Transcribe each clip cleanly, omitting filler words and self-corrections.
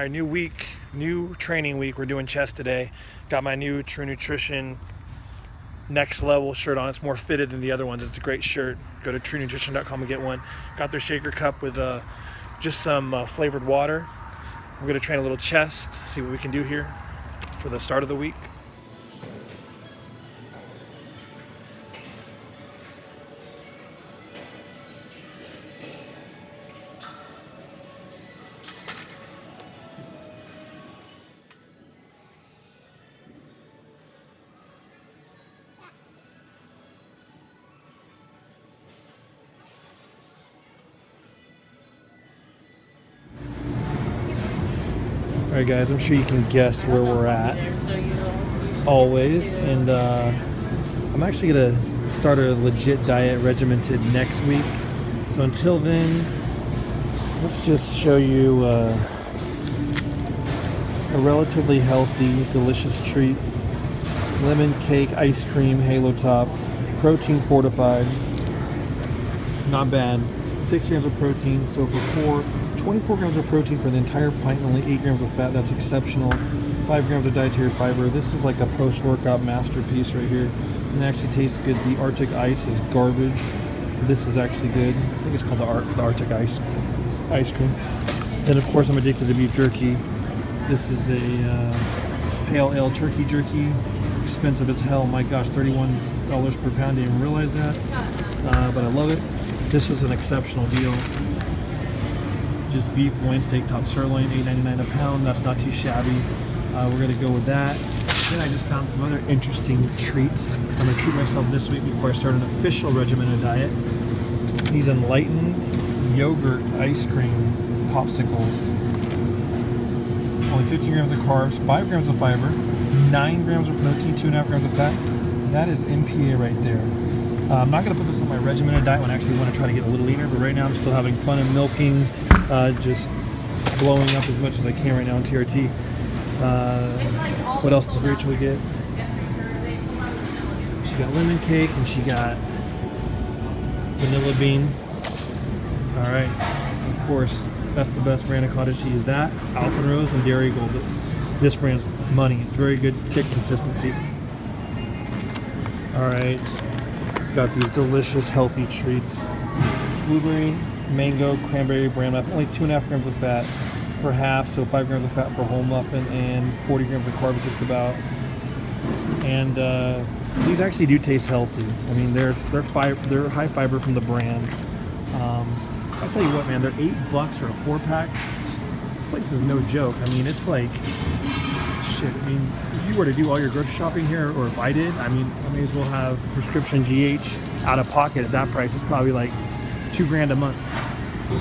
right, new week, new training week. We're doing chest today. Got my new True Nutrition Next Level shirt on. It's more fitted than the other ones. It's a great shirt. Go to truenutrition.com and get one. Got their shaker cup with just some flavored water. We're going to train a little chest, see what we can do here for the start of the week. Alright guys, I'm sure you can guess where we're at, always, and I'm actually going to start a legit diet regimented next week. So until then, let's just show you a relatively healthy, delicious treat. Lemon cake, ice cream, halo top, protein fortified, not bad. 6 grams of protein, so for 24 grams of protein for the entire pint and only 8 grams of fat, that's exceptional. 5 grams of dietary fiber. This is like a post-workout masterpiece right here. And it actually tastes good. The Arctic Ice is garbage. This is actually good. I think it's called the Arctic Ice cream. Then of course I'm addicted to beef jerky. This is a pale ale turkey jerky. Expensive as hell. My gosh, $31 per pound. Didn't even realize that. But I love it. This was an exceptional deal. Just beef loin steak top sirloin, $8.99 a pound. That's not too shabby. We're gonna go with that. Then I just found some other interesting treats. I'm gonna treat myself this week before I start an official regimented diet. These enlightened yogurt ice cream popsicles. Only 15 grams of carbs, 5 grams of fiber, 9 grams of protein, 2.5 grams of fat. That is MPA right there. I'm not going to put this on my regimented diet when I actually want to try to get a little leaner, but right now I'm still having fun and milking, just blowing up as much as I can right now on TRT. What else did Rachel get? She got lemon cake and she got vanilla bean. Alright, of course, that's the best brand of cottage cheese. That, Alpenrose, and Dairy Gold. This brand's money. It's very good, thick consistency. Alright. Got these delicious, healthy treats. Blueberry, mango, cranberry, bran muffin. Only 2.5 grams of fat per half, so 5 grams of fat per whole muffin, and 40 grams of carbs just about. And these actually do taste healthy. I mean, they're high fiber from the brand. I'll tell you what, man, they're $8 for a 4-pack. This place is no joke. I mean, it's like shit. I mean, if you were to do all your grocery shopping here, or if I did, I mean, I may as well have prescription GH out of pocket at that price. It's probably like $2 grand a month. All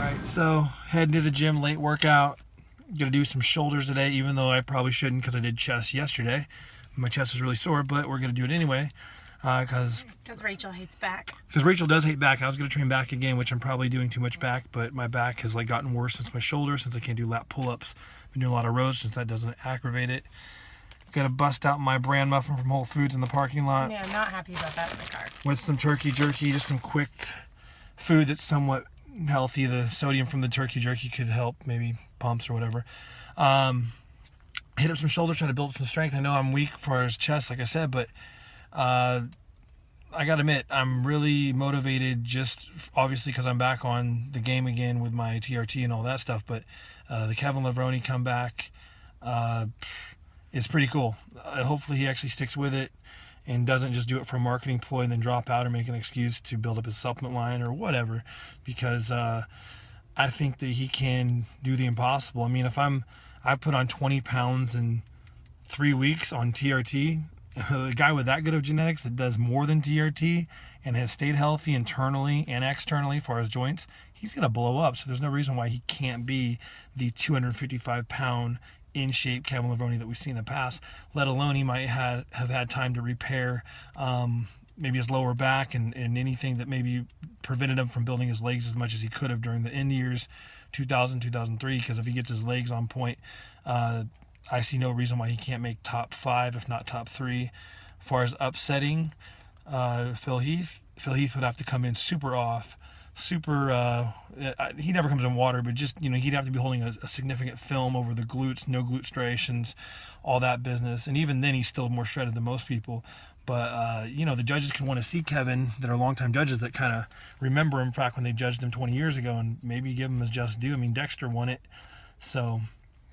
right, so heading to the gym, late workout. Gonna do some shoulders today, even though I probably shouldn't because I did chest yesterday. My chest is really sore, but we're gonna do it anyway. Because Rachel hates back. Because Rachel does hate back. I was going to train back again, which I'm probably doing too much back, but my back has like gotten worse since my shoulder, since I can't do lat pull-ups. Been doing a lot of rows since that doesn't aggravate it. Got to bust out my bran muffin from Whole Foods in the parking lot. Yeah, I'm not happy about that in the car. With some turkey jerky, just some quick food that's somewhat healthy. The sodium from the turkey jerky could help, maybe pumps or whatever. Hit up some shoulders, try to build up some strength. I know I'm weak for his chest, like I said, but I gotta admit, I'm really motivated, just obviously because I'm back on the game again with my TRT and all that stuff, but the Kevin Levrone comeback is pretty cool. Hopefully he actually sticks with it and doesn't just do it for a marketing ploy and then drop out or make an excuse to build up his supplement line or whatever, because I think that he can do the impossible. I mean, if I put on 20 pounds in 3 weeks on TRT, a guy with that good of genetics that does more than TRT and has stayed healthy internally and externally for his joints, he's going to blow up. So there's no reason why he can't be the 255-pound in shape Kevin Levrone that we've seen in the past, let alone he might have had time to repair maybe his lower back and anything that maybe prevented him from building his legs as much as he could have during the end years, 2000, 2003, because if he gets his legs on point, I see no reason why he can't make top 5, if not top 3. As far as upsetting Phil Heath would have to come in super off super. He never comes in water, but just he'd have to be holding a significant film over the glutes, no glute striations, all that business. And even then, he's still more shredded than most people. But the judges can want to see Kevin that are longtime judges that kind of remember him back when they judged him 20 years ago, and maybe give him his just due. I mean, Dexter won it, so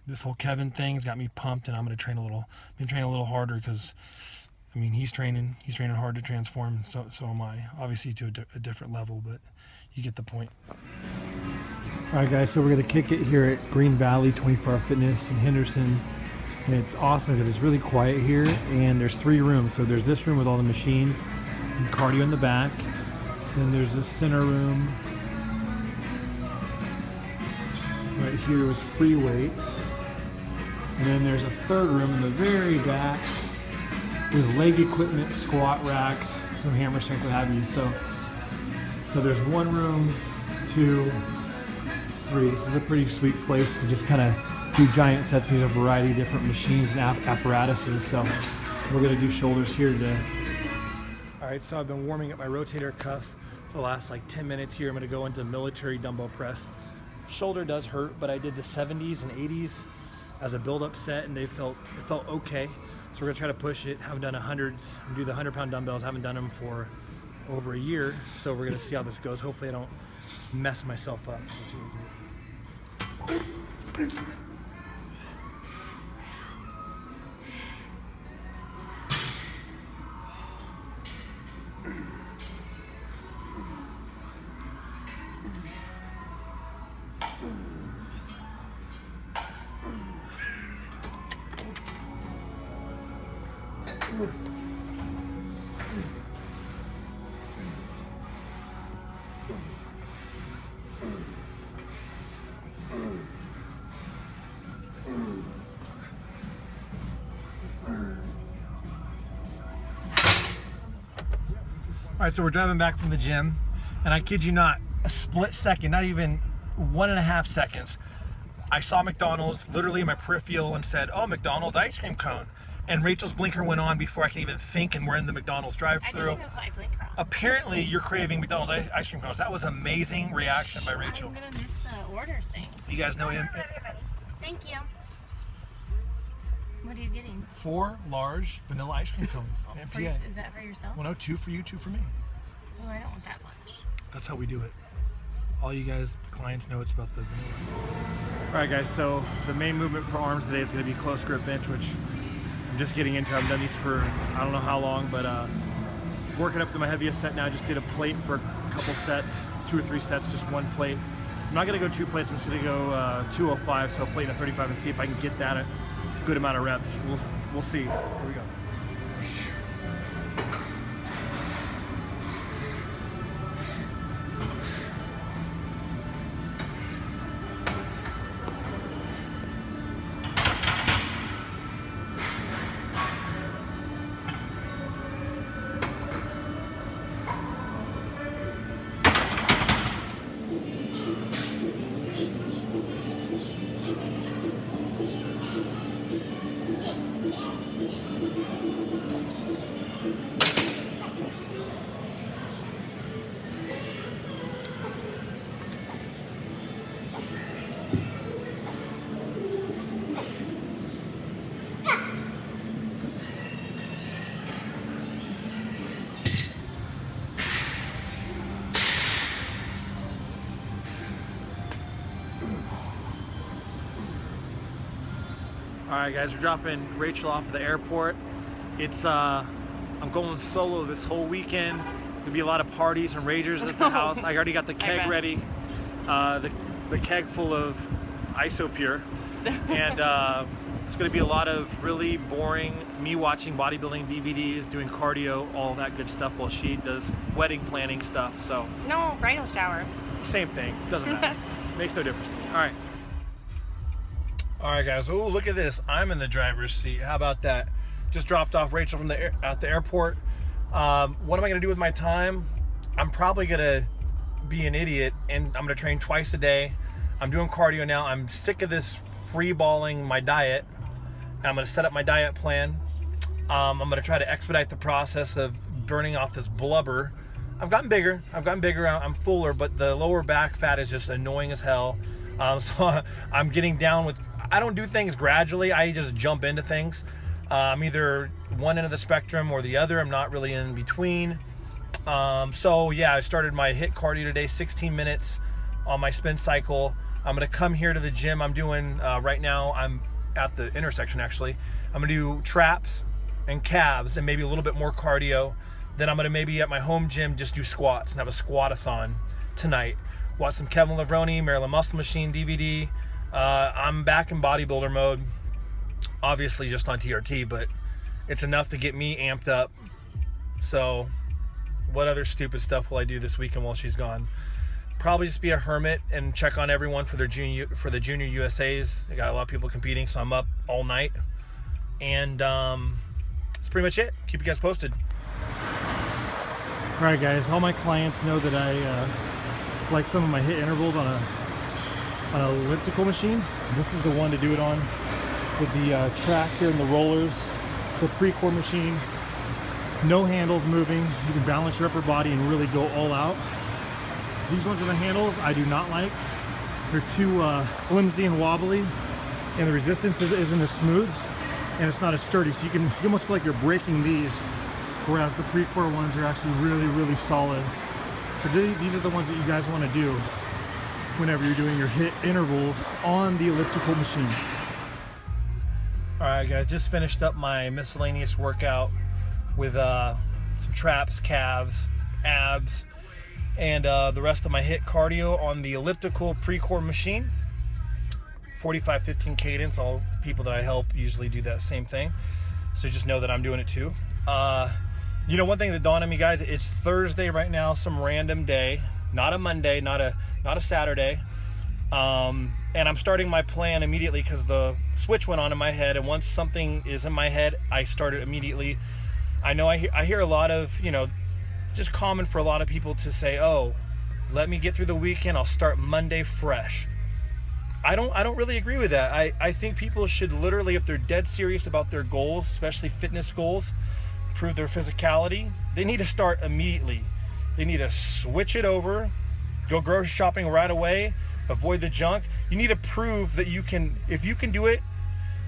this whole Kevin thing's got me pumped, and I'm going to train a little harder because, I mean, he's training hard to transform, and so am I. Obviously to a different level, but you get the point. All right, guys, so we're going to kick it here at Green Valley 24-Hour Fitness in Henderson. And it's awesome because it's really quiet here, and there's 3 rooms. So there's this room with all the machines and cardio in the back. Then there's this center room right here with free weights. And then there's a 3rd room in the very back with leg equipment, squat racks, some hammer strength, what have you. So there's 1 room, 2, 3. This is a pretty sweet place to just kind of do giant sets. There's a variety of different machines and apparatuses. So we're going to do shoulders here today. All right, so I've been warming up my rotator cuff for the last like 10 minutes here. I'm going to go into military dumbbell press. Shoulder does hurt, but I did the 70s and 80s as a build-up set, and it felt okay. So we're going to try to push it. Haven't done 100s and do the 100-pound dumbbells. Haven't done them for over a year, so we're going to see how this goes. Hopefully I don't mess myself up. So let's see what we can do. All right, so we're driving back from the gym, and I kid you not, a split second, not even 1.5 seconds, I saw McDonald's literally in my peripheral and said, "Oh, McDonald's ice cream cone." And Rachel's blinker went on before I can even think, and we're in the McDonald's drive-thru. I didn't even put my blinker on. Apparently, you're craving McDonald's ice cream cones. That was amazing reaction by Rachel. I'm gonna miss the order thing. You guys know him. Thank you. What are you getting? 4 large vanilla ice cream cones. MPA. Is that for yourself? Well, no, 2 for you, 2 for me. Oh, I don't want that much. That's how we do it. All you guys, clients, know it's about the vanilla. All right, guys, so the main movement for arms today is going to be close grip bench, which I'm just getting into. I've done these for I don't know how long, but working up to my heaviest set now. I just did a plate for a couple sets, 2 or 3 sets, just 1 plate. I'm not going to go 2 plates. I'm just going to go 205, so a plate and a 35, and see if I can get that a good amount of reps. We'll see. Here we go. All right, guys, we're dropping Rachel off at the airport. It's I'm going solo this whole weekend. There'll be a lot of parties and ragers at the house. I already got the keg ready, the keg full of Isopure, and it's going to be a lot of really boring me watching bodybuilding DVDs, doing cardio, all that good stuff, while she does wedding planning stuff. So No, bridal shower. same thing, doesn't matter. Makes no difference to me. All right. All right, guys. Oh, look at this. I'm in the driver's seat. How about that? Just dropped off Rachel from at the airport. What am I going to do with my time? I'm probably going to be an idiot, and I'm going to train twice a day. I'm doing cardio now. I'm sick of this free-balling my diet. I'm going to set up my diet plan. I'm going to try to expedite the process of burning off this blubber I've gotten bigger. I'm fuller, but the lower back fat is just annoying as hell. So I'm getting down with. I don't do things gradually. I just jump into things. I'm either one end of the spectrum or the other. I'm not really in between. So yeah, I started my HIIT cardio today, 16 minutes on my spin cycle. I'm gonna come here to the gym. I'm doing right now. I'm at the intersection actually. I'm gonna do traps and calves and maybe a little bit more cardio. Then I'm gonna maybe at my home gym just do squats and have a squat-a-thon tonight. Watch some Kevin Levrone, Maryland Muscle Machine DVD. I'm back in bodybuilder mode, obviously just on TRT, but it's enough to get me amped up. So what other stupid stuff will I do this weekend while she's gone? Probably just be a hermit and check on everyone for the junior USAs. They got a lot of people competing, so I'm up all night. And that's pretty much it. Keep you guys posted. All right, guys. All my clients know that I like some of my HIIT intervals on an elliptical machine. This is the one to do it on with the tractor and the rollers. It's a pre-core machine. No handles moving. You can balance your upper body and really go all out. These ones with the handles I do not like. They're too flimsy and wobbly, and the resistance isn't as smooth, and it's not as sturdy. So you almost feel like you're breaking these, whereas the pre-core ones are actually really, really solid. So these are the ones that you guys want to do whenever you're doing your HIIT intervals on the elliptical machine. All right, guys, just finished up my miscellaneous workout with some traps, calves, abs, and the rest of my HIIT cardio on the elliptical pre-core machine. 45-15 cadence. All people that I help usually do that same thing. So just know that I'm doing it too. You know, one thing that dawned on me, guys, it's Thursday right now, some random day, not a Monday, not a Saturday. And I'm starting my plan immediately because the switch went on in my head, and once something is in my head, I start it immediately. I know I hear a lot of, you know, it's just common for a lot of people to say, oh, let me get through the weekend, I'll start Monday fresh. I don't really agree with that. I think people should literally, if they're dead serious about their goals, especially fitness goals, improve their physicality, they need to start immediately. They need to switch it over, go grocery shopping right away, avoid the junk. You need to prove that you can, if you can do it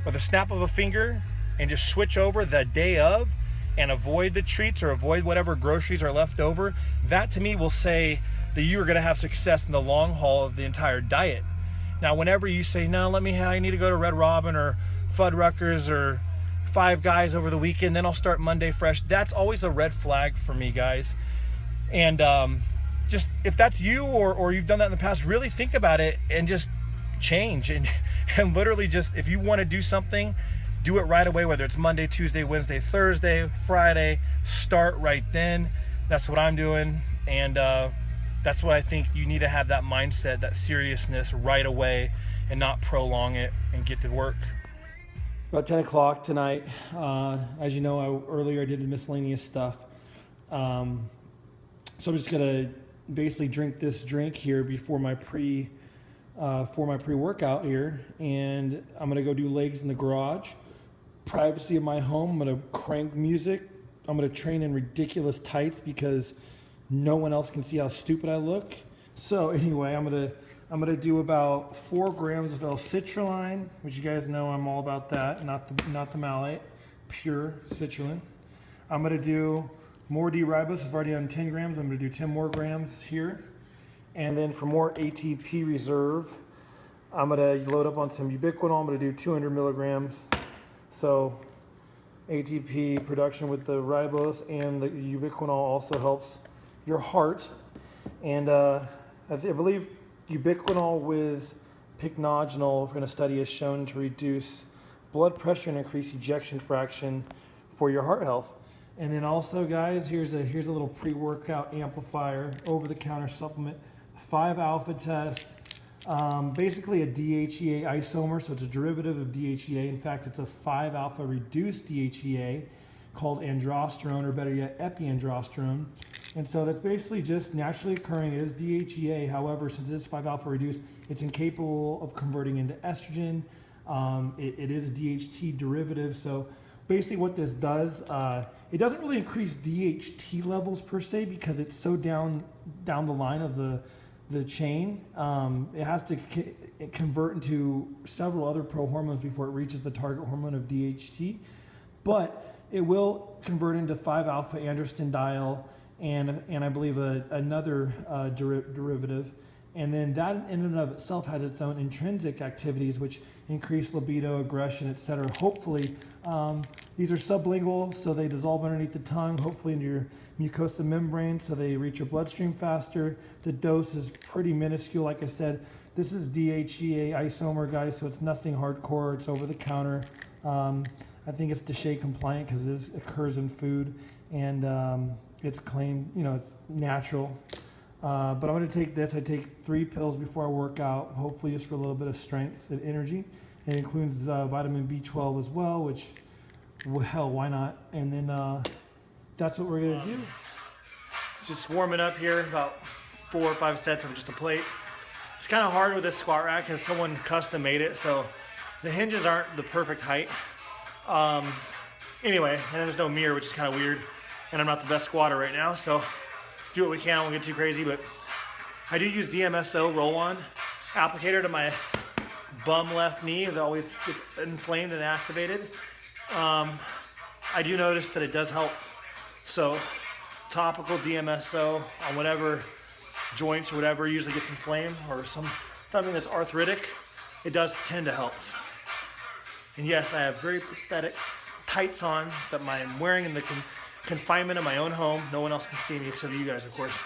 with a snap of a finger and just switch over the day of and avoid the treats or avoid whatever groceries are left over, that to me will say that you're gonna have success in the long haul of the entire diet. Now, whenever you say, no, I need to go to Red Robin or Fuddruckers or Five Guys over the weekend, then I'll start Monday fresh, that's always a red flag for me, guys. And just, if that's you or you've done that in the past, really think about it and just change. And literally just, if you wanna do something, do it right away, whether it's Monday, Tuesday, Wednesday, Thursday, Friday, start right then. That's what I'm doing. And that's what I think you need to have, that mindset, that seriousness right away, and not prolong it and get to work. About 10 o'clock tonight. As you know, earlier I did the miscellaneous stuff. So I'm just gonna basically drink this drink here before my pre-workout here, and I'm gonna go do legs in the garage, privacy of my home. I'm gonna crank music. I'm gonna train in ridiculous tights because no one else can see how stupid I look. So anyway, I'm gonna do about 4 grams of L-citrulline, which you guys know I'm all about that, not the malate, pure citrulline. I'm gonna do more D-ribose. I've already done 10 grams. I'm gonna do 10 more grams here. And then for more ATP reserve, I'm gonna load up on some ubiquinol. I'm gonna do 200 milligrams. So ATP production with the ribose, and the ubiquinol also helps your heart. And I believe ubiquinol with pycnogenol in a study has shown to reduce blood pressure and increase ejection fraction for your heart health. And then also, guys, here's a little pre-workout amplifier, over-the-counter supplement, 5-alpha test, basically a DHEA isomer, so it's a derivative of DHEA. In fact, it's a 5-alpha reduced DHEA called androsterone, or better yet, epiandrosterone. And so that's basically just naturally occurring as DHEA. However, since it is 5-alpha reduced, it's incapable of converting into estrogen. It is a DHT derivative. So basically what this does, it doesn't really increase DHT levels per se because it's so down the line of the chain. It has to convert into several other prohormones before it reaches the target hormone of DHT, but it will convert into 5-alpha androstenediol and I believe another derivative. And then that in and of itself has its own intrinsic activities, which increase libido, aggression, etc. Hopefully, these are sublingual, so they dissolve underneath the tongue, hopefully into your mucosa membrane, so they reach your bloodstream faster. The dose is pretty minuscule, like I said. This is DHEA isomer, guys, so it's nothing hardcore. It's over the counter. I think it's DSHEA compliant because this occurs in food, and it's claimed, it's natural. But I'm going to take this. I take 3 pills before I work out, hopefully just for a little bit of strength and energy. It includes vitamin B12 as well, which, well, hell, why not? And then that's what we're going to do. Just warming up here, about 4 or 5 sets of just a plate. It's kind of hard with this squat rack because someone custom made it, so the hinges aren't the perfect height. Anyway, and there's no mirror, which is kind of weird. And I'm not the best squatter right now, so do what we can. I won't get too crazy, but I do use DMSO roll-on applicator to my bum left knee that always gets inflamed and activated. I do notice that it does help. So topical DMSO on whatever joints or whatever usually gets inflamed or something that's arthritic, it does tend to help. And yes, I have very pathetic tights on that I'm wearing in the confinement of my own home. No one else can see me except you guys, of course.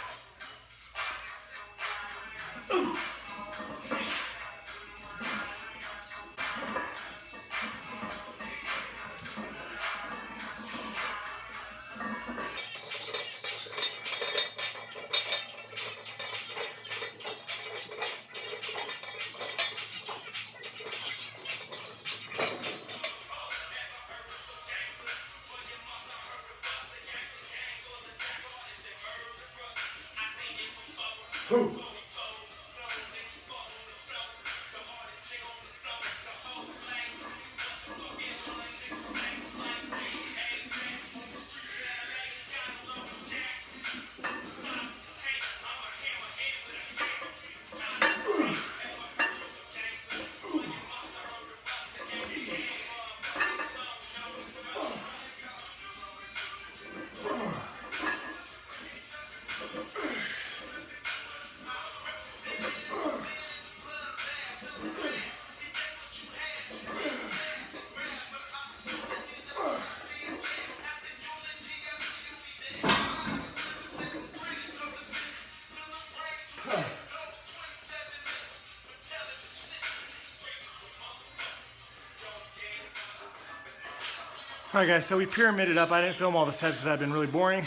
All right, guys, so we pyramided up. I didn't film all the sets because I've been really boring,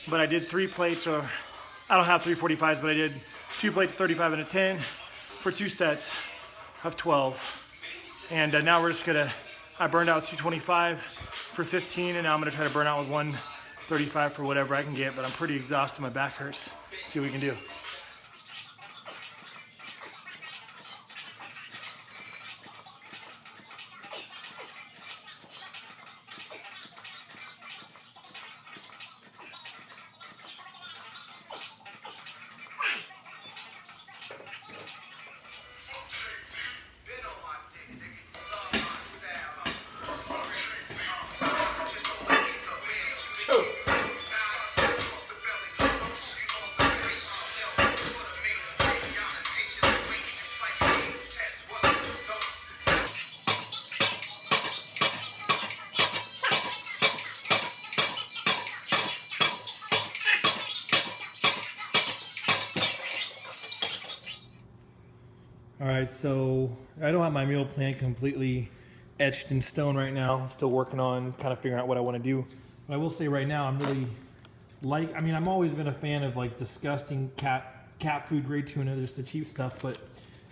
but I did 3 plates, or I don't have 3 45s, but I did 2 plates of 35 and a 10 for 2 sets of 12. And now we're just gonna, I burned out 225 for 15, and now I'm gonna try to burn out with 135 for whatever I can get, but I'm pretty exhausted, my back hurts. See what we can do. All right, so I don't have my meal plan completely etched in stone right now. I'm still working on kind of figuring out what I want to do. But I will say right now, I'm really I've always been a fan of like disgusting cat food grade tuna, just the cheap stuff,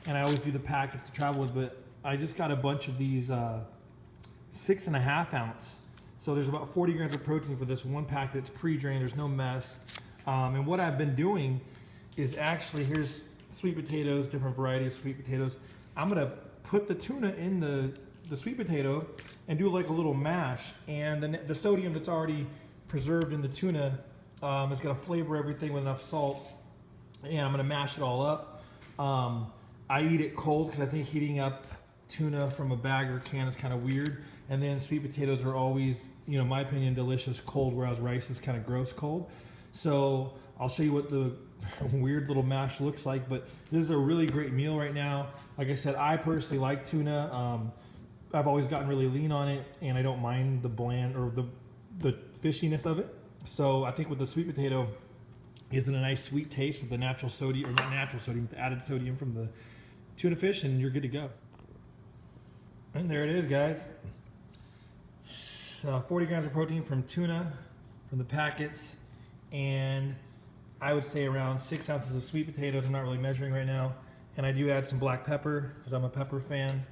and I always do the packets to travel with, but I just got a bunch of these 6.5 ounce. So there's about 40 grams of protein for this one packet. It's pre-drained, there's no mess. And what I've been doing is actually, here's sweet potatoes, different variety of sweet potatoes. I'm gonna put the tuna in the the sweet potato and do like a little mash, and the sodium that's already preserved in the tuna is going to flavor everything with enough salt, and I'm going to mash it all up. I eat it cold because I think heating up tuna from a bag or can is kind of weird, and then sweet potatoes are always, in my opinion, delicious cold, whereas rice is kind of gross cold. So I'll show you what the weird little mash looks like, but this is a really great meal right now. Like I said, I personally like tuna. I've always gotten really lean on it, and I don't mind the bland or the fishiness of it. So I think with the sweet potato, gives it a nice sweet taste with the natural sodium, or not natural sodium, with the added sodium from the tuna fish, and you're good to go. And there it is, guys. 40 grams of protein from tuna, from the packets, and I would say around 6 ounces of sweet potatoes. I'm not really measuring right now. And I do add some black pepper because I'm a pepper fan.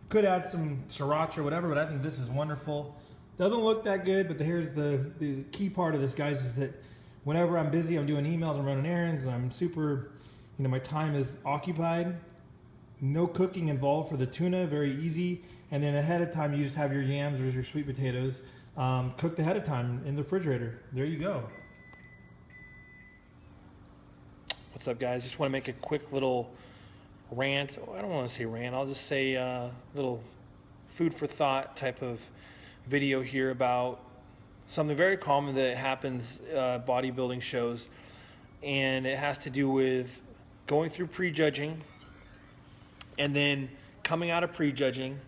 Could add some sriracha or whatever, but I think this is wonderful. Doesn't look that good, but here's the key part of this, guys, is that whenever I'm busy, I'm doing emails, I'm running errands, and I'm super, my time is occupied. No cooking involved for the tuna, very easy. And then ahead of time, you just have your yams or your sweet potatoes cooked ahead of time in the refrigerator. There you go. What's up, guys? Just want to make a quick little rant. I don't want to say rant. I'll just say little food for thought type of video here about something very common that happens bodybuilding shows, and it has to do with going through prejudging and then coming out of prejudging.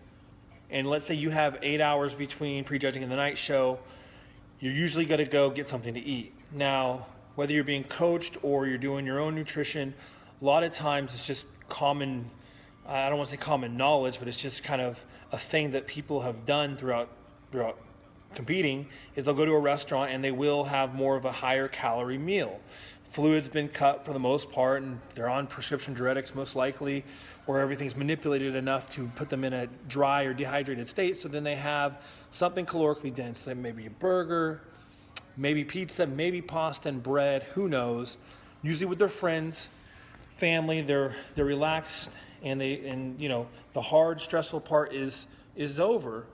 And let's say you have 8 hours between prejudging and the night show, you're usually going to go get something to eat. Now, whether you're being coached or you're doing your own nutrition, a lot of times it's just common, I don't want to say common knowledge, but it's just kind of a thing that people have done throughout competing, is they'll go to a restaurant and they will have more of a higher calorie meal. Fluid's been cut for the most part, and they're on prescription diuretics most likely, or everything's manipulated enough to put them in a dry or dehydrated state, so then they have something calorically dense, like maybe a burger, maybe pizza, maybe pasta and bread, who knows. Usually with their friends, family, they're relaxed, and the hard, stressful part is over.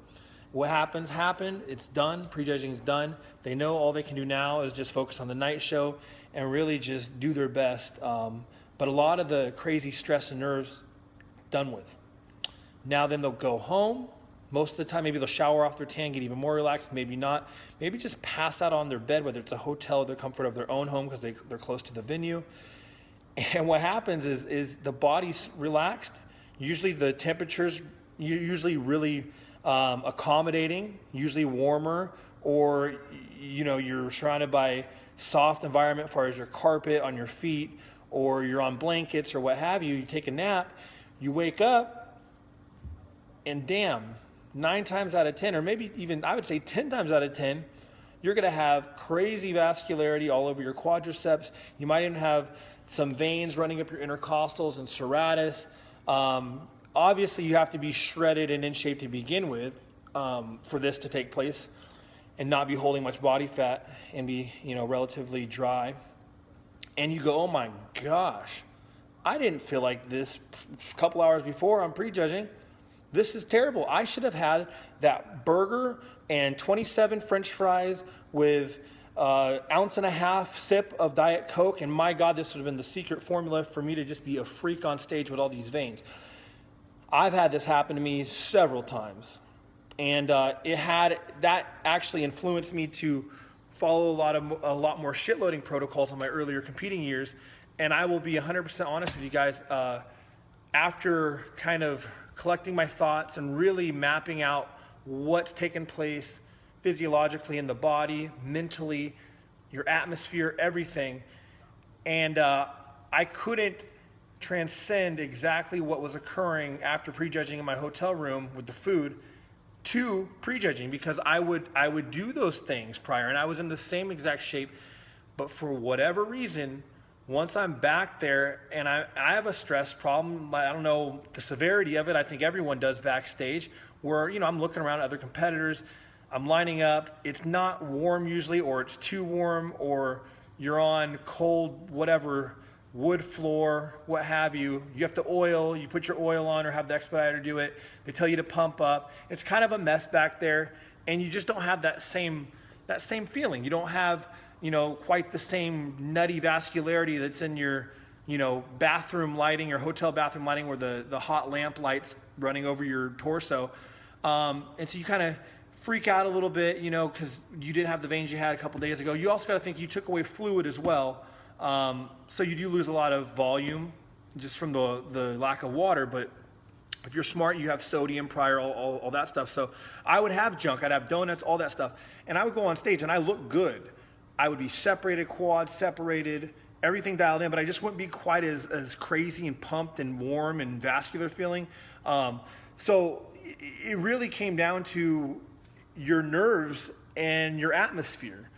What happened, it's done, prejudging's done. They know all they can do now is just focus on the night show and really just do their best. But a lot of the crazy stress and nerves, done with. Now then they'll go home. Most of the time, maybe they'll shower off their tan, get even more relaxed, maybe not. Maybe just pass out on their bed, whether it's a hotel or the comfort of their own home because they're close to the venue. And what happens is the body's relaxed. Usually the temperature's usually really accommodating, usually warmer, or you're surrounded by soft environment as far as your carpet on your feet, or you're on blankets or what have you. You take a nap, you wake up, and damn, 9 times out of 10, or maybe even I would say 10 times out of 10, you're going to have crazy vascularity all over your quadriceps. You might even have some veins running up your intercostals and serratus. Obviously, you have to be shredded and in shape to begin with for this to take place, and not be holding much body fat and be, relatively dry. And you go, oh my gosh, I didn't feel like this a couple hours before. I'm prejudging. This is terrible. I should have had that burger and 27 French fries with ounce and a half sip of Diet Coke, and my God, this would have been the secret formula for me to just be a freak on stage with all these veins. I've had this happen to me several times, and that actually influenced me to follow a lot more shit loading protocols in my earlier competing years. And I will be 100% honest with you guys, after kind of collecting my thoughts and really mapping out what's taken place physiologically in the body, mentally, your atmosphere, everything. And I couldn't transcend exactly what was occurring after prejudging in my hotel room with the food to prejudging, because I would do those things prior, and I was in the same exact shape. But for whatever reason, once I'm back there, and I have a stress problem, I don't know the severity of it, I think everyone does backstage, where I'm looking around at other competitors, I'm lining up, it's not warm usually, or it's too warm, or you're on cold whatever wood floor, what have you. You have to oil, you put your oil on or have the expediter do it. They tell you to pump up. It's kind of a mess back there, and you just don't have that same feeling. You don't have, quite the same nutty vascularity that's in your, bathroom lighting or hotel bathroom lighting where the hot lamp lights running over your torso. And so you kind of freak out a little bit, because you didn't have the veins you had a couple days ago. You also got to think you took away fluid as well. So you do lose a lot of volume just from the lack of water, but if you're smart, you have sodium prior, all that stuff. So I would have junk, I'd have donuts, all that stuff. And I would go on stage and I look good. I would be separated, quad separated, everything dialed in, but I just wouldn't be quite as crazy and pumped and warm and vascular feeling. So it really came down to your nerves and your atmosphere.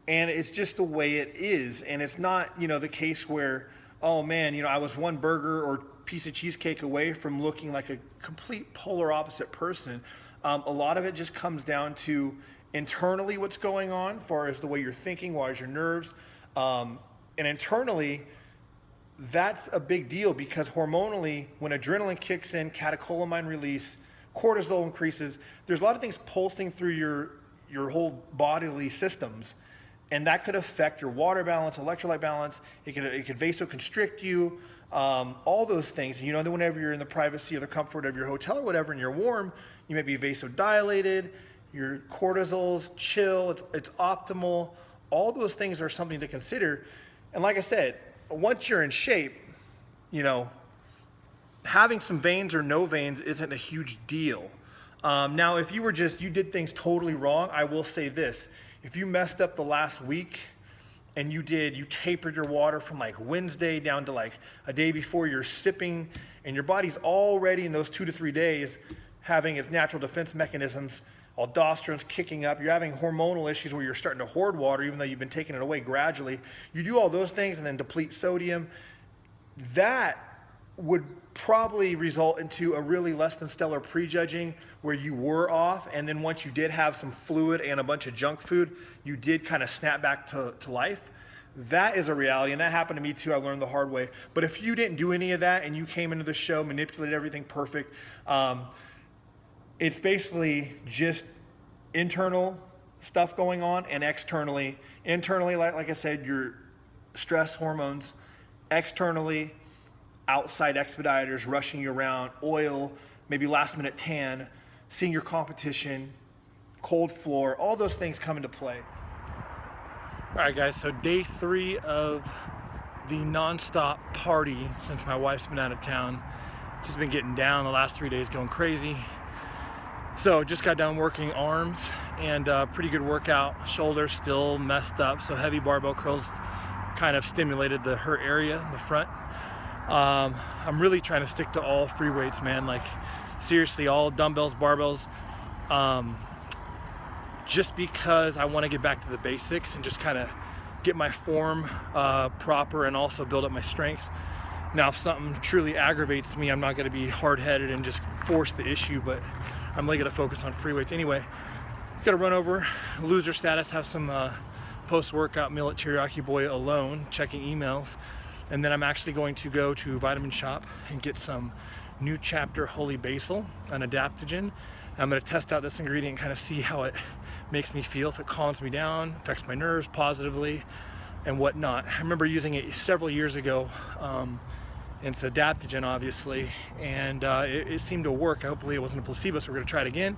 And it's just the way it is. And it's not, the case where, oh man, I was one burger or piece of cheesecake away from looking like a complete polar opposite person. A lot of it just comes down to internally what's going on as far as the way you're thinking, as far as your nerves. And internally, that's a big deal because hormonally, when adrenaline kicks in, catecholamine release, cortisol increases, there's a lot of things pulsing through your whole bodily systems. And that could affect your water balance, electrolyte balance. It could vasoconstrict you, all those things. And then whenever you're in the privacy or the comfort of your hotel or whatever, and you're warm, you may be vasodilated, your cortisol's chill, it's optimal. All those things are something to consider. And like I said, once you're in shape, having some veins or no veins isn't a huge deal. Now, if you did things totally wrong, I will say this. If you messed up the last week and you tapered your water from like Wednesday down to like a day before you're sipping, and your body's already in those 2 to 3 days having its natural defense mechanisms, aldosterone's kicking up, you're having hormonal issues where you're starting to hoard water even though you've been taking it away gradually. You do all those things and then deplete sodium. That would probably result into a really less than stellar prejudging where you were off, and then once you did have some fluid and a bunch of junk food, you did kind of snap back to life. That is a reality, and that happened to me too. I learned the hard way. But if you didn't do any of that and you came into the show, manipulated everything perfect, it's basically just internal stuff going on, and externally, like I said, your stress hormones, externally, outside expediters rushing you around, oil, maybe last minute tan, seeing your competition, cold floor, all those things come into play. All right, guys, so day 3 of the nonstop party since my wife's been out of town. Just been getting down the last 3 days, going crazy. So just got done working arms, and pretty good workout. Shoulders still messed up, so heavy barbell curls kind of stimulated the hurt area in the front. I'm really trying to stick to all free weights, man. Like seriously, all dumbbells, barbells, just because I want to get back to the basics and just kind of get my form proper and also build up my strength. Now, if something truly aggravates me, I'm not going to be hard-headed and just force the issue, but I'm really going to focus on free weights. Anyway, got to run over, loser status, have some post-workout meal at Teriyaki Boy alone, checking emails. And then I'm actually going to go to Vitamin Shop and get some New Chapter Holy Basil, an adaptogen. I'm going to test out this ingredient and kind of see how it makes me feel, if it calms me down, affects my nerves positively, and whatnot. I remember using it several years ago. It's adaptogen, obviously, and it seemed to work. Hopefully it wasn't a placebo, so we're going to try it again,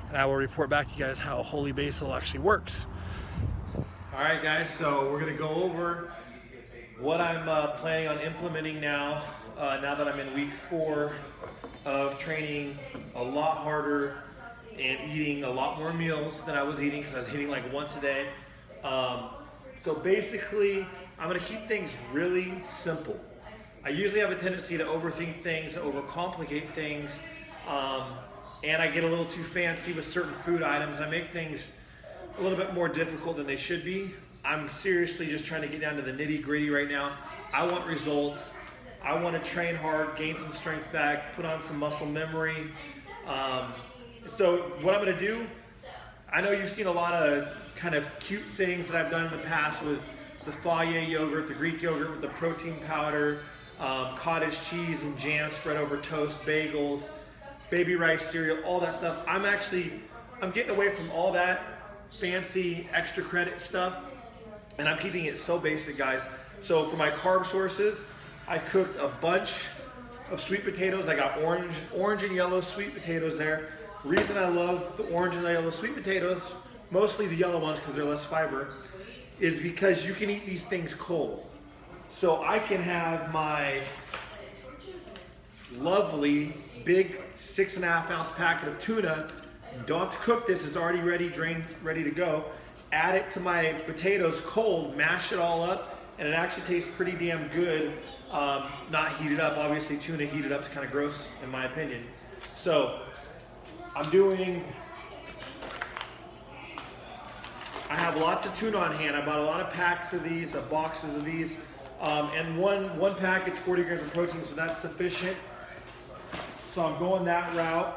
and I will report back to you guys how Holy Basil actually works. All right, guys, so we're going to go over what I'm planning on implementing now that I'm in week 4 of training a lot harder and eating a lot more meals than I was eating, because I was eating like once a day. So basically, I'm gonna keep things really simple. I usually have a tendency to overthink things, overcomplicate things, and I get a little too fancy with certain food items. I make things a little bit more difficult than they should be. I'm seriously just trying to get down to the nitty gritty right now. I want results. I want to train hard, gain some strength back, put on some muscle memory. So what I'm going to do, I know you've seen a lot of kind of cute things that I've done in the past with the Fage yogurt, the Greek yogurt with the protein powder, cottage cheese and jam spread over toast, bagels, baby rice cereal, all that stuff. I'm getting away from all that fancy extra credit stuff, and I'm keeping it so basic, guys. So for my carb sources, I cooked a bunch of sweet potatoes. I got orange and yellow sweet potatoes there. Reason I love the orange and yellow sweet potatoes, mostly the yellow ones because they're less fiber, is because you can eat these things cold. So I can have my lovely big 6.5 ounce packet of tuna. Don't have to cook this, it's already ready, drained, ready to go. Add it to my potatoes cold, mash it all up, and it actually tastes pretty damn good. Not heated up, obviously tuna heated up is kind of gross in my opinion. So I have lots of tuna on hand. I bought a lot of packs of these, boxes of these, and one packet's 40 grams of protein, so that's sufficient. So I'm going that route.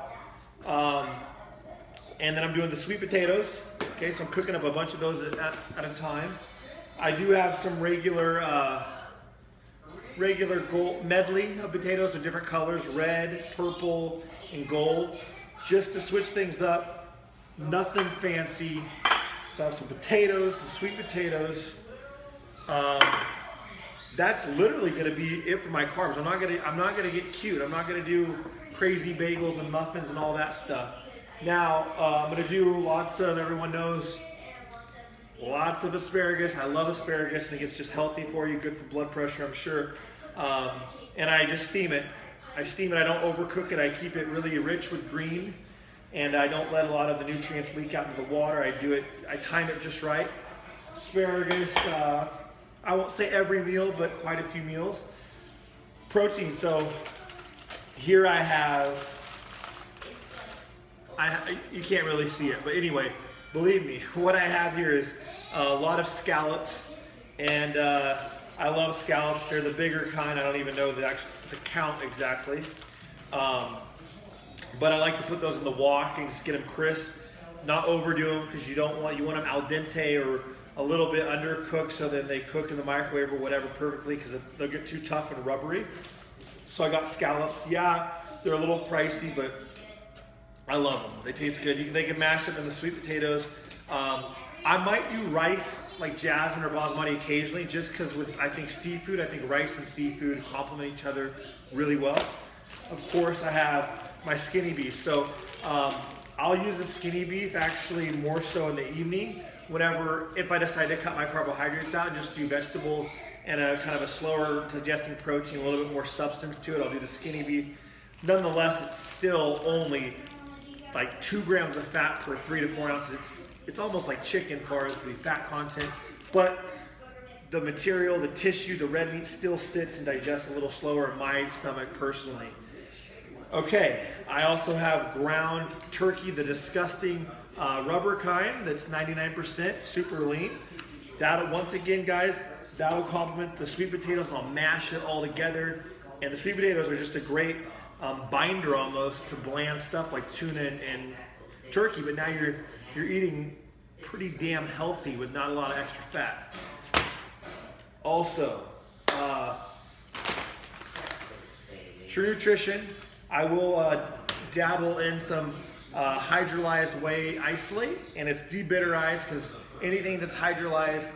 And then I'm doing the sweet potatoes. Okay, so I'm cooking up a bunch of those at a time. I do have some regular gold medley of potatoes of different colors, red, purple, and gold, just to switch things up. Nothing fancy. So I have some potatoes, some sweet potatoes. That's literally going to be it for my carbs. I'm not gonna get cute. I'm not gonna do crazy bagels and muffins and all that stuff. Now I'm gonna do lots of, everyone knows, lots of asparagus. I love asparagus. I think it's just healthy for you, good for blood pressure, I'm sure. And I just steam it. I don't overcook it. I keep it really rich with green, and I don't let a lot of the nutrients leak out into the water. I time it just right. Asparagus, I won't say every meal, but quite a few meals. Protein, so here I have, you can't really see it, but anyway, believe me, what I have here is a lot of scallops, and I love scallops. They're the bigger kind. I don't even know the count exactly, but I like to put those in the wok and just get them crisp, not overdo them, because you want them al dente or a little bit undercooked, so then they cook in the microwave or whatever perfectly, because they'll get too tough and rubbery. So I got scallops. Yeah, they're a little pricey, but I love them. They taste good. They can mash them in the sweet potatoes. I might do rice, like jasmine or basmati occasionally, just because I think rice and seafood complement each other really well. Of course, I have my skinny beef. So I'll use the skinny beef actually more so in the evening, if I decide to cut my carbohydrates out and just do vegetables and a kind of a slower digesting protein, a little bit more substance to it, I'll do the skinny beef. Nonetheless, it's still only like 2 grams of fat per 3 to 4 ounces. It's almost like chicken as far as the fat content, but the material, the tissue, the red meat still sits and digests a little slower in my stomach personally. Okay, I also have ground turkey, the disgusting rubber kind that's 99%, super lean. Once again, guys, that'll complement the sweet potatoes, and I'll mash it all together. And the sweet potatoes are just a great binder almost to bland stuff like tuna and turkey, but now you're eating pretty damn healthy with not a lot of extra fat. Also, True Nutrition, I will dabble in some hydrolyzed whey isolate, and it's debitterized, because anything that's hydrolyzed,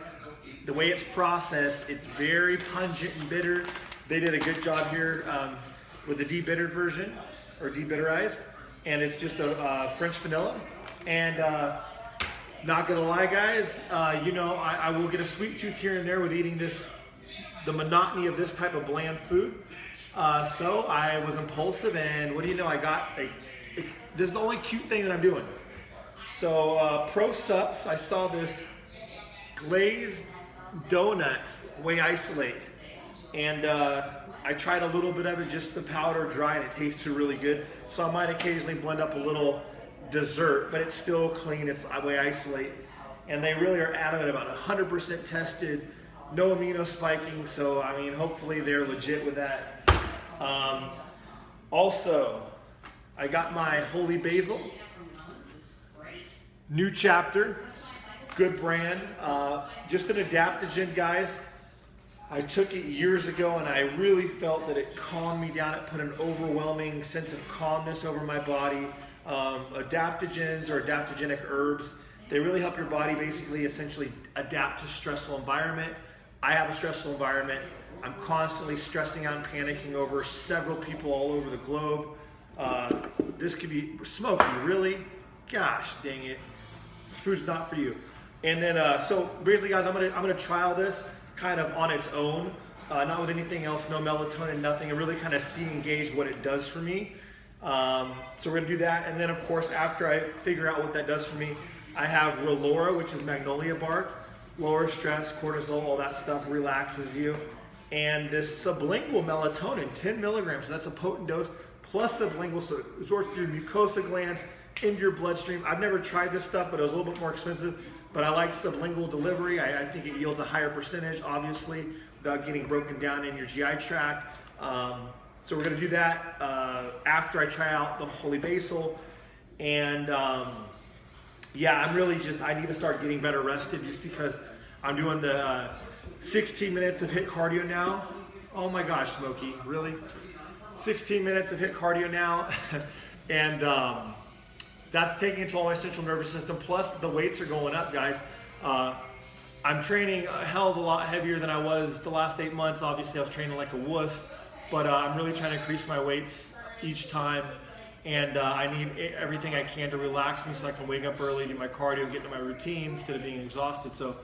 the way it's processed, it's very pungent and bitter. They did a good job here with the debittered version, or debitterized, and it's just a French vanilla. And not gonna lie, guys, I will get a sweet tooth here and there with eating the monotony of this type of bland food. So I was impulsive, and what do you know, this is the only cute thing that I'm doing. So Pro Sups, I saw this glazed donut whey isolate, and I tried a little bit of it, just the powder dry, and it tasted really good. So I might occasionally blend up a little dessert, but it's still clean, it's whey isolate. And they really are adamant about 100% tested, no amino spiking, so I mean, hopefully they're legit with that. Also, I got my holy basil, new chapter. good brand. Just an adaptogen, guys. I took it years ago and I really felt that it calmed me down. It put an overwhelming sense of calmness over my body. Adaptogens or adaptogenic herbs, they really help your body basically essentially adapt to stressful environment. I have a stressful environment. I'm constantly stressing out and panicking over several people all over the globe. This could be smoky, really? Gosh, dang it. Food's not for you. And then, so basically guys, I'm gonna trial this kind of on its own, not with anything else, no melatonin, nothing, and really kind of see and gauge what it does for me. So we're gonna do that, and then of course, after I figure out what that does for me, I have Relora, which is magnolia bark, lowers stress, cortisol, all that stuff, relaxes you. And this sublingual melatonin, 10 milligrams, so that's a potent dose, plus sublingual, so it absorbs through your mucosa glands, into your bloodstream. I've never tried this stuff, but it was a little bit more expensive, but I like sublingual delivery. I think it yields a higher percentage, obviously, without getting broken down in your GI tract. So we're gonna do that after I try out the holy basil. And yeah, I'm really just, I need to start getting better rested just because I'm doing the 16 minutes of HIIT cardio now. Oh my gosh, Smokey, really? 16 minutes of HIIT cardio now. And that's taking it to all my central nervous system. Plus the weights are going up, guys. I'm training a hell of a lot heavier than I was the last 8 months. Obviously I was training like a wuss, but I'm really trying to increase my weights each time. And I need everything I can to relax me so I can wake up early, do my cardio, get into my routine instead of being exhausted. So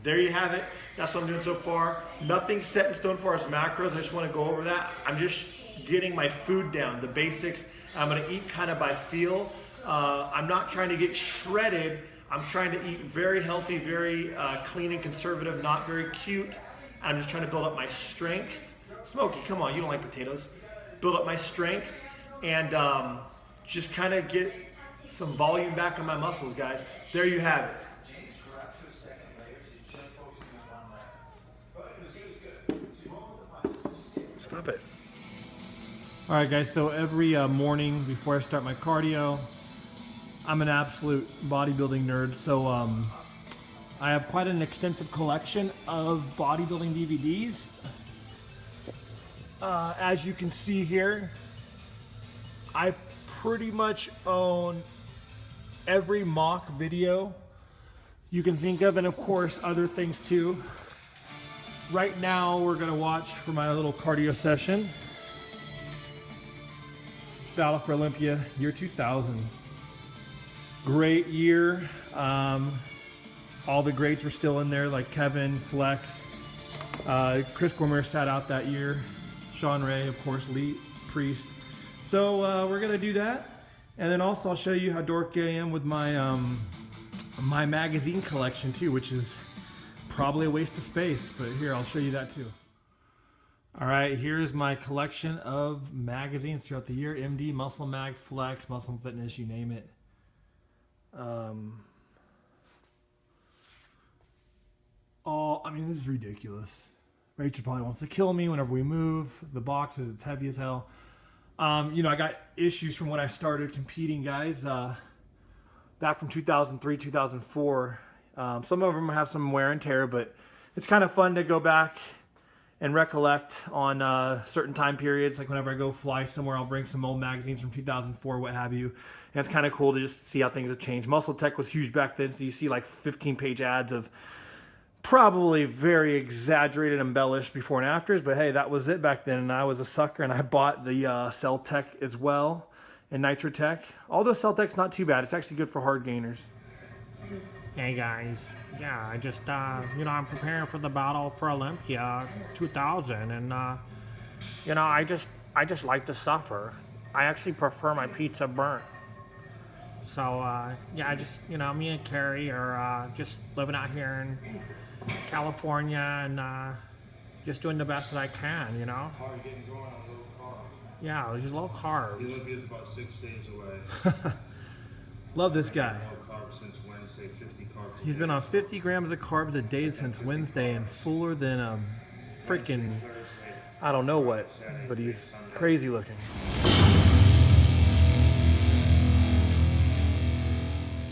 there you have it. That's what I'm doing so far. Nothing set in stone for as macros. I just want to go over that. I'm just getting my food down, the basics. I'm going to eat kind of by feel. I'm not trying to get shredded. I'm trying to eat very healthy, very clean and conservative, not very cute. I'm just trying to build up my strength. Smokey, come on, you don't like potatoes. Build up my strength and just kind of get some volume back in my muscles, guys. There you have it. Stop it. All right, guys, so every morning before I start my cardio, I'm an absolute bodybuilding nerd, so I have quite an extensive collection of bodybuilding DVDs. As you can see here, I pretty much own every mock video you can think of, and of course other things too. Right now we're gonna watch for my little cardio session, Battle for Olympia, year 2000. Great year. All the greats were still in there, like Kevin, Flex, Chris Cormier sat out that year, Sean Ray, of course, Lee Priest. So we're gonna do that, and then also I'll show you how dorky I am with my my magazine collection too, which is probably a waste of space, but here, I'll show you that too. All right, here's my collection of magazines throughout the year. MD, Muscle Mag, Flex, Muscle Fitness, you name it. I mean, this is ridiculous. Rachel probably wants to kill me whenever we move. The box is, it's heavy as hell. You know, I got issues from when I started competing, guys, back from 2003, 2004. Some of them have some wear and tear, but it's kind of fun to go back and recollect on certain time periods. Like whenever I go fly somewhere, I'll bring some old magazines from 2004, what have you. And it's kind of cool to just see how things have changed. Muscle Tech was huge back then, so you see like 15-page ads of probably very exaggerated, embellished before and afters, but hey, that was it back then, and I was a sucker, and I bought the Cell Tech as well, and Nitro Tech. Although Cell Tech's not too bad, it's actually good for hard gainers. Hey guys, yeah, I just, you know, I'm preparing for the Battle for Olympia 2000, and, you know, I just like to suffer. I actually prefer my pizza burnt. So, yeah, I just, you know, me and Carrie are just living out here in California and just doing the best that I can, you know? Car getting going on low carb. Yeah, just low carbs. Olympia's about 6 days away. Love this guy. Low carb since Wednesday, 50 carbs. He's been on 50 grams of carbs a day since Wednesday and fuller than a freaking, I don't know what, but he's crazy looking.